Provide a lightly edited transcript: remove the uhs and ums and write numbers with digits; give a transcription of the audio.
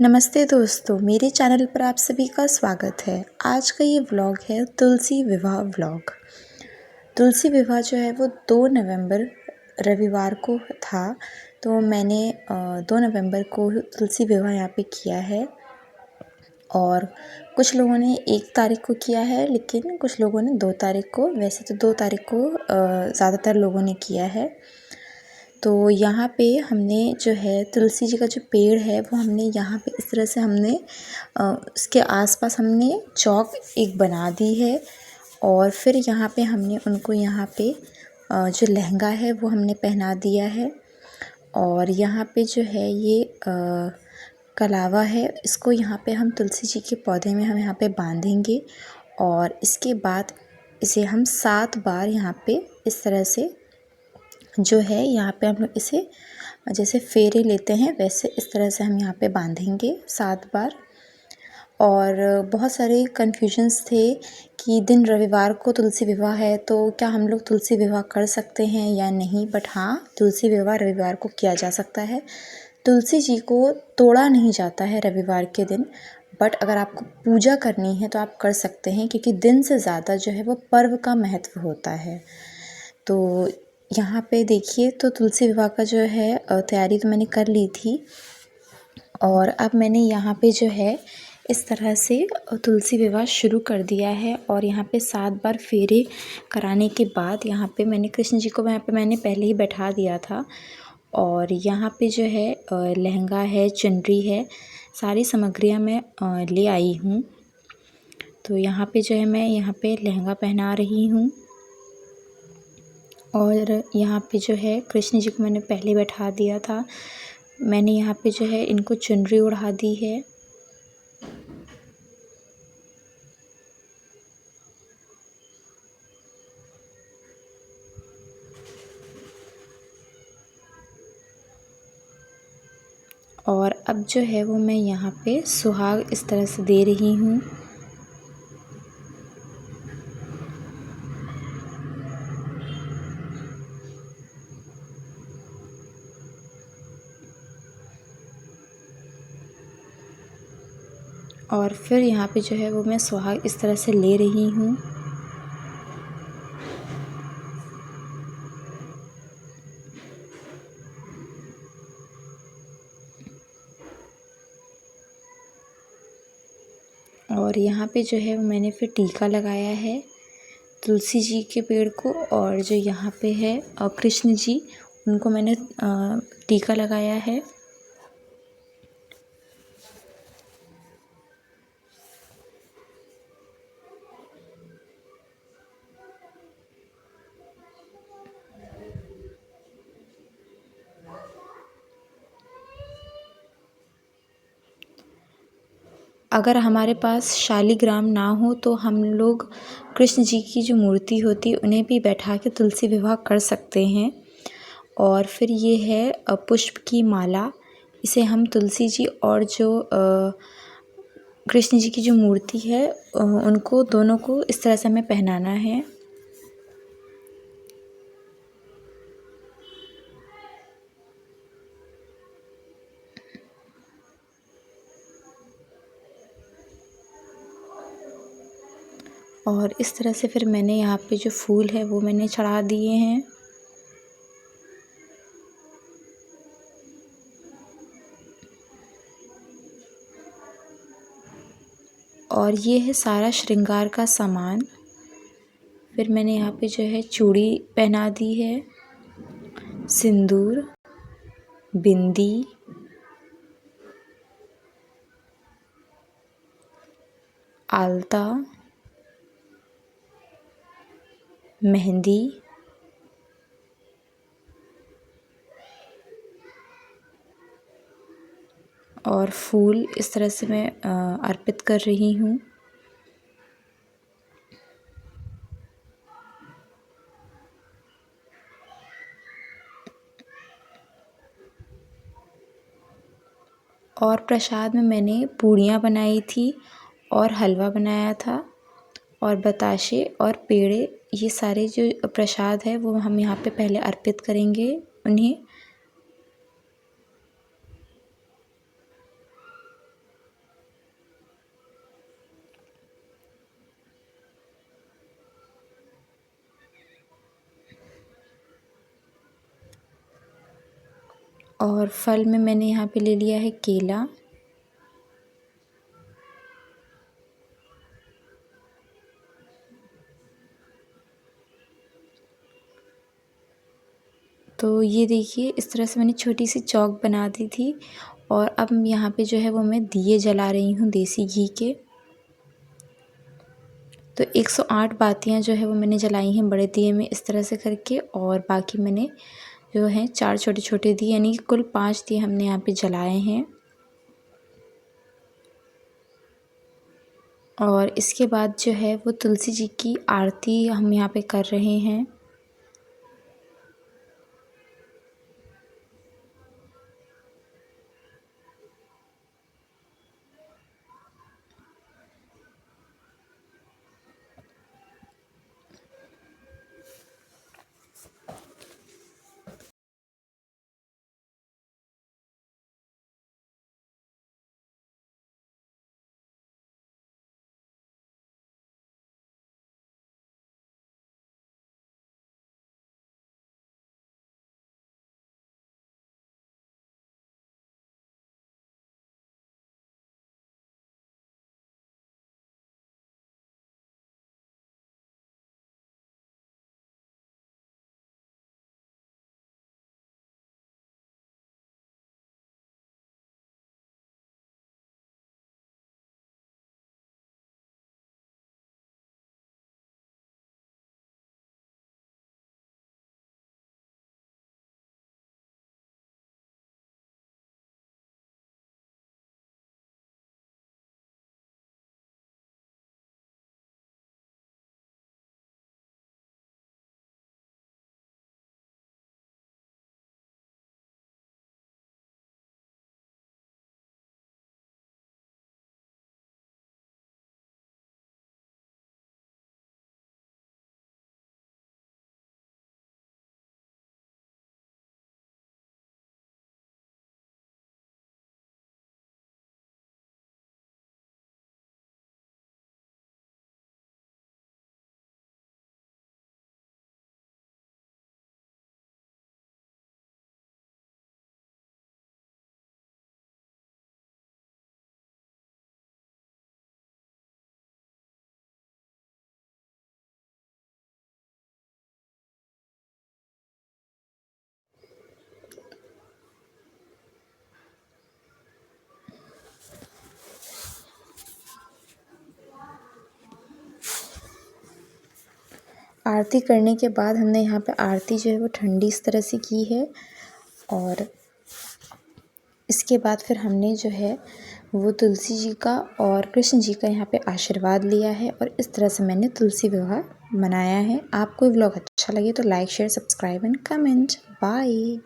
नमस्ते दोस्तों, मेरे चैनल पर आप सभी का स्वागत है। आज का ये व्लॉग है तुलसी विवाह व्लॉग। तुलसी विवाह जो है वो 2 नवंबर रविवार को था। तो मैंने 2 नवंबर को तुलसी विवाह यहाँ पे किया है और कुछ लोगों ने 1 तारीख को किया है, लेकिन कुछ लोगों ने 2 तारीख को, वैसे तो 2 तारीख को ज़्यादातर लोगों ने किया है। तो यहाँ पे हमने जो है तुलसी जी का जो पेड़ है वो हमने यहाँ पे इस तरह से हमने उसके आसपास हमने चौक एक बना दी है और फिर यहाँ पे हमने उनको यहाँ पे जो लहंगा है वो हमने पहना दिया है। और यहाँ पे जो है ये कलावा है, इसको यहाँ पे हम तुलसी जी के पौधे में हम यहाँ पे बांधेंगे और इसके बाद इसे हम 7 बार यहाँ पे इस तरह से जो है यहाँ पे हम लोग इसे जैसे फेरे लेते हैं वैसे इस तरह से हम यहाँ पे बांधेंगे 7 बार। और बहुत सारे कन्फ्यूजन्स थे कि दिन रविवार को तुलसी विवाह है तो क्या हम लोग तुलसी विवाह कर सकते हैं या नहीं, बट हाँ, तुलसी विवाह रविवार को किया जा सकता है। तुलसी जी को तोड़ा नहीं जाता है रविवार के दिन, बट अगर आपको पूजा करनी है तो आप कर सकते हैं, क्योंकि दिन से ज़्यादा जो है वो पर्व का महत्व होता है। तो यहाँ पे देखिए, तो तुलसी विवाह का जो है तैयारी तो मैंने कर ली थी और अब मैंने यहाँ पे जो है इस तरह से तुलसी विवाह शुरू कर दिया है। और यहाँ पे 7 बार फेरे कराने के बाद यहाँ पे मैंने कृष्ण जी को मैंने पहले ही बैठा दिया था। और यहाँ पे जो है लहंगा है, चुनरी है, सारी सामग्रियाँ मैं ले आई हूँ। तो यहाँ पे जो है मैं यहाँ पे लहंगा पहना रही हूँ और यहाँ पे जो है कृष्ण जी को मैंने पहले बैठा दिया था। मैंने यहाँ पे जो है इनको चुनरी ओढ़ा दी है। और अब जो है वो मैं यहाँ पे सुहाग इस तरह से दे रही हूँ। और फिर यहाँ पे जो है वो मैं सुहाग इस तरह से ले रही हूँ। और यहाँ पे जो है मैंने फिर टीका लगाया है तुलसी जी के पेड़ को, और जो यहाँ पे है कृष्ण जी, उनको मैंने टीका लगाया है। अगर हमारे पास शालिग्राम ना हो तो हम लोग कृष्ण जी की जो मूर्ति होती है उन्हें भी बैठा के तुलसी विवाह कर सकते हैं। और फिर ये है पुष्प की माला, इसे हम तुलसी जी और जो कृष्ण जी की जो मूर्ति है उनको दोनों को इस तरह से हमें पहनाना है। और इस तरह से फिर मैंने यहाँ पे जो फूल है वो मैंने चढ़ा दिए हैं। और ये है सारा श्रृंगार का सामान। फिर मैंने यहाँ पे जो है चूड़ी पहना दी है, सिंदूर, बिंदी, आलता, मेहंदी, और फूल इस तरह से मैं अर्पित कर रही हूँ। और प्रसाद में मैंने पूड़ियाँ बनाई थी और हलवा बनाया था और बताशे और पेड़े, ये सारे जो प्रसाद है वो हम यहाँ पे पहले अर्पित करेंगे उन्हें। और फल में मैंने यहाँ पे ले लिया है केला, तो ये देखिए इस तरह से मैंने छोटी सी चौक बना दी थी। और अब यहाँ पे जो है वो मैं दिए जला रही हूँ देसी घी के। तो 108 बातियाँ जो है वो मैंने जलाई हैं बड़े दिए में इस तरह से करके, और बाकी मैंने जो है 4 छोटे छोटे दिए, यानी कि कुल 5 दिए हमने यहाँ पे जलाए हैं। और इसके बाद जो है वो तुलसी जी की आरती हम यहाँ पे कर रहे हैं। आरती करने के बाद हमने यहाँ पे आरती जो है वो ठंडी इस तरह से की है। और इसके बाद फिर हमने जो है वो तुलसी जी का और कृष्ण जी का यहाँ पे आशीर्वाद लिया है। और इस तरह से मैंने तुलसी विवाह मनाया है। आपको व्लॉग अच्छा लगे तो like share subscribe and comment. Bye.